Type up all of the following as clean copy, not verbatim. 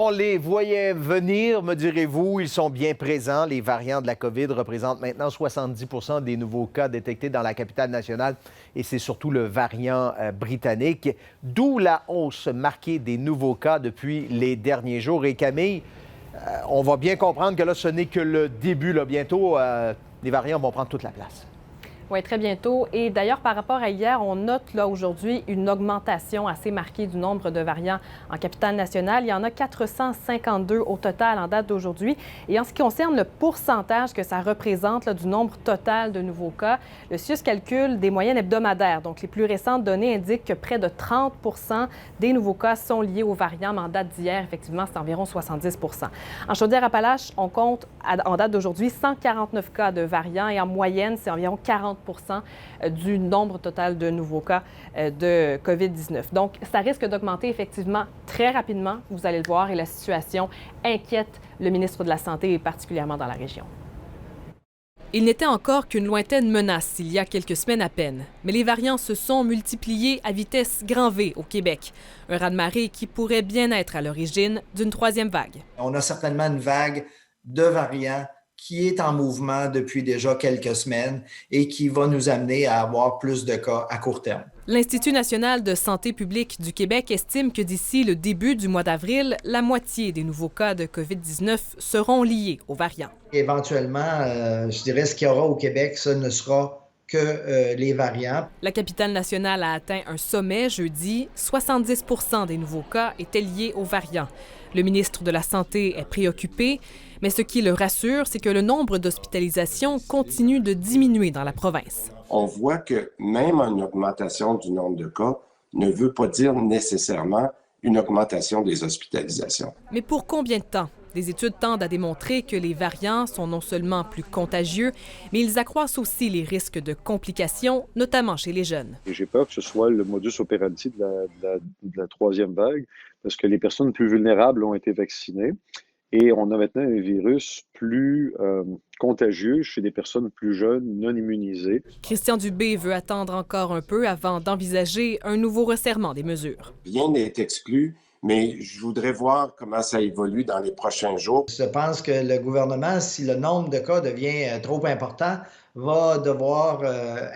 On les voyait venir, me direz-vous, ils sont bien présents. Les variants de la COVID représentent maintenant 70 des nouveaux cas détectés dans la capitale nationale et c'est surtout le variant britannique, d'où la hausse marquée des nouveaux cas depuis les derniers jours. Et Camille, on va bien comprendre que là, ce n'est que le début. Là. Bientôt, les variants vont prendre toute la place. Oui, très bientôt. Et d'ailleurs, par rapport à hier, on note là aujourd'hui une augmentation assez marquée du nombre de variants en capitale nationale. Il y en a 452 au total en date d'aujourd'hui. Et en ce qui concerne le pourcentage que ça représente là, du nombre total de nouveaux cas, le CIUS calcule des moyennes hebdomadaires. Donc, les plus récentes données indiquent que près de 30 des nouveaux cas sont liés aux variants, mais en date d'hier, effectivement, c'est environ 70 En Chaudière-Appalaches, on compte en date d'aujourd'hui 149 cas de variants et en moyenne, c'est environ 40 du nombre total de nouveaux cas de COVID-19. Donc, ça risque d'augmenter effectivement très rapidement, vous allez le voir, et la situation inquiète le ministre de la Santé, et particulièrement dans la région. Il n'était encore qu'une lointaine menace il y a quelques semaines à peine, mais les variants se sont multipliés à vitesse grand V au Québec. Un raz-de-marée qui pourrait bien être à l'origine d'une troisième vague. On a certainement une vague de variants qui est en mouvement depuis déjà quelques semaines et qui va nous amener à avoir plus de cas à court terme. L'Institut national de santé publique du Québec estime que d'ici le début du mois d'avril, la moitié des nouveaux cas de COVID-19 seront liés aux variants. Éventuellement, je dirais ce qu'il y aura au Québec, ce ne sera que les variants. La capitale nationale a atteint un sommet jeudi. 70 des nouveaux cas étaient liés aux variants. Le ministre de la Santé est préoccupé, mais ce qui le rassure, c'est que le nombre d'hospitalisations continue de diminuer dans la province. On voit que même une augmentation du nombre de cas ne veut pas dire nécessairement une augmentation des hospitalisations. Mais pour combien de temps? Des études tendent à démontrer que les variants sont non seulement plus contagieux, mais ils accroissent aussi les risques de complications, notamment chez les jeunes. J'ai peur que ce soit le modus operandi de la troisième vague, parce que les personnes plus vulnérables ont été vaccinées et on a maintenant un virus plus contagieux chez des personnes plus jeunes, non immunisées. Christian Dubé veut attendre encore un peu avant d'envisager un nouveau resserrement des mesures. Rien n'est exclu, mais je voudrais voir comment ça évolue dans les prochains jours. Je pense que le gouvernement, si le nombre de cas devient trop important, va devoir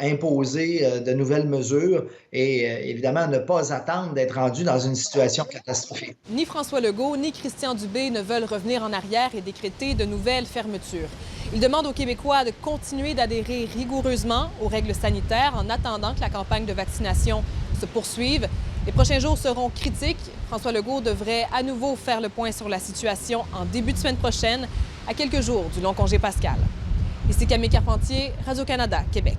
imposer de nouvelles mesures et évidemment ne pas attendre d'être rendu dans une situation catastrophique. Ni François Legault ni Christian Dubé ne veulent revenir en arrière et décréter de nouvelles fermetures. Ils demandent aux Québécois de continuer d'adhérer rigoureusement aux règles sanitaires en attendant que la campagne de vaccination se poursuive. Les prochains jours seront critiques. François Legault devrait à nouveau faire le point sur la situation en début de semaine prochaine, à quelques jours du long congé pascal. Ici Camille Carpentier, Radio-Canada, Québec.